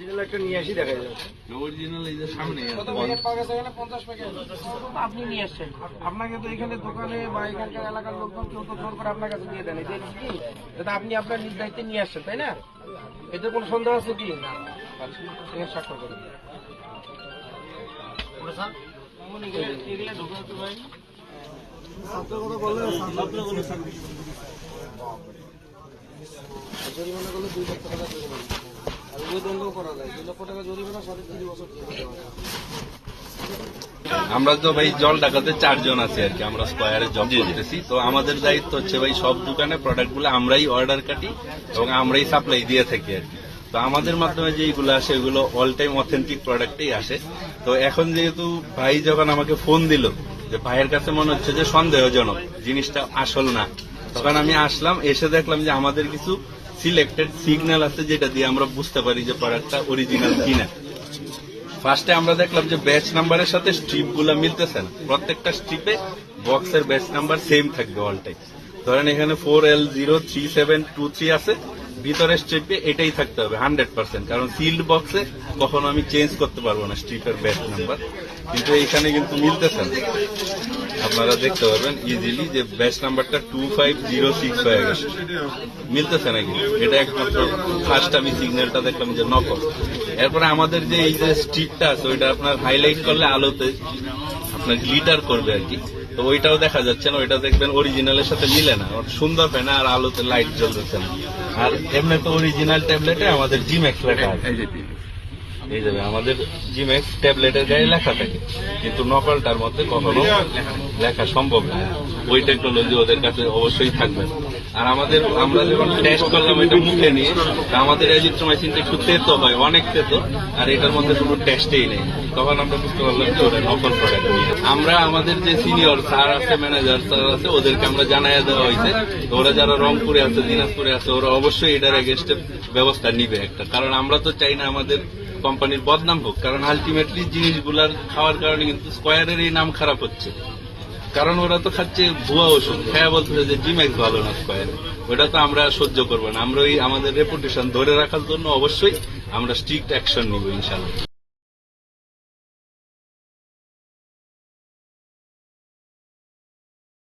Original একটা নিয়ে আসি দেখা যাবে। অরিজিনাল এই যে সামনে কত প্যাকেট পাওয়া গেছে এখানে? 50 প্যাকেট। আপনি নিয়ে আসছেন, আপনাকে তো এখানে দোকানে বা এখানকার এলাকার লোকজন কেউ তো জোর করে আপনার কাছে দিয়ে দেন, এটা কি? এটা আপনি আপনার নিজ দায়িত্বে নিয়ে আসছেন, তাই না? এতে কোনো সন্দেহ আছে কি? এখানে স্বাক্ষর করুন। এগুলা ঢুকাতে ভাই জরিমানা করলে 2 লক্ষ টাকা জরিমানা, আর ওই দণ্ডও করা যায়। 2 লক্ষ টাকা জরিমানা, 30 বছর জেল দেওয়া যায়। আমরা তো ভাই জল ডাকাতে 4 জন আছে আর কি, আমরা স্কয়ারে জব করতেছি। তো আমাদের দায়িত্ব হচ্ছে ভাই সব দোকানে প্রোডাক্ট গুলো আমরাই অর্ডার কাটি এবং আমরাই সাপ্লাই দিয়ে থাকি আর কি। তো আমাদের মাধ্যমে যেগুলো আসে এগুলো অল টাইম অথেন্টিক প্রোডাক্টই আসে। তো এখন যেহেতু ভাই যখন আমাকে ফোন দিল যে ভাইয়ের কাছে মনে হচ্ছে যে সন্দেহজনক জিনিসটা আসল না, তখন আমি আসলাম, এসে দেখলাম যে আমাদের কিছু সিলেক্টেড সিগন্যাল আছে যেটা দিয়ে আমরা বুঝতে পারি যে প্রোডাক্টটা অরিজিনাল কিনা। ফার্স্টে আমরা দেখলাম যে ব্যাচ নাম্বারের সাথে স্ট্রিপ গুলা মিলতেছে না, প্রত্যেকটা স্ট্রিপে বক্সের ব্যাচ নাম্বার সেম থাকবে অল টাইম। ধরেন এখানে 4L03723 আছে, ভিতরের স্ট্রিপে এটাই থাকতে হবে 100%, কারণ সিল্ড বক্সে কখনো আমি চেঞ্জ করতে পারবো না স্ট্রিপের ব্যাচ নাম্বার। কিন্তু এইখানে কিন্তু মিলতেছে না, আপনারা দেখতে পারবেন ইজিলি যে ব্যাচ নাম্বারটা 2506 হয়ে গেছে, মিলতেছে নাকি? এটা একমাত্র ফার্স্ট আমি সিগন্যালটা দেখলাম যে নকল। এরপরে আমাদের যে এই যে স্ট্রিপটা আছে ওইটা আপনার হাইলাইট করলে আলোতে আপনার গ্লিটার করবে আর কি, তো ওইটাও দেখা যাচ্ছে না, ওইটা দেখবেন অরিজিনালের সাথে মিলে না, সুন্দর হয় না আর আলোতে লাইট জ্বলতেছে না। আর এমনি তো অরিজিনাল ট্যাবলেটে আমাদের জিম্যাক্স লেখা আছে, এই যাবে আমাদের জিম্যাক্স ট্যাবলেটের গায়ে লেখা থাকে, কিন্তু নকলটার মধ্যে কখনো লেখা সম্ভব না। ওই টেকনোলজি ওদের কাছে অবশ্যই থাকবে। আর আমরা যখন টেস্ট করলাম এটা মুখে নিয়ে, আমাদের এজিথ্রোমাইসিনটা একটু তেতো হয়, অনেক তেতো, আর এটার মধ্যে কোনো টেস্টেই নেই। তখন আমরা বুঝতে পারলাম যে ওটা নকল প্রোডাক্ট। আমরা আমাদের যে সিনিয়র স্যার আছে, ম্যানেজার স্যার আছে, ওদেরকে আমরা জানাইয়া দেওয়া হয়েছে। ওরা যারা রংপুরে আছে, দিনাজপুরে আছে, ওরা অবশ্যই এটার এগেইনস্টে ব্যবস্থা নিবে একটা, কারণ আমরা তো চাই না আমাদের কোম্পানির বদনাম হোক, কারণ আলটিমেটলি জিনিসগুলার খাওয়ার কারণে কিন্তু স্কয়ারের এই নাম খারাপ হচ্ছে। কারণ ওরা তো খাচ্ছে ভুয়া ওষুধ, খেয়া বলতেছে যে জিম্যাক্স ভালো না স্কয়ারে, ওটা তো আমরা সহ্য করবো না। আমরা আমাদের রেপুটেশন ধরে রাখার জন্য অবশ্যই আমরা স্ট্রিক্ট অ্যাকশন নিব ইনশাআল্লাহ।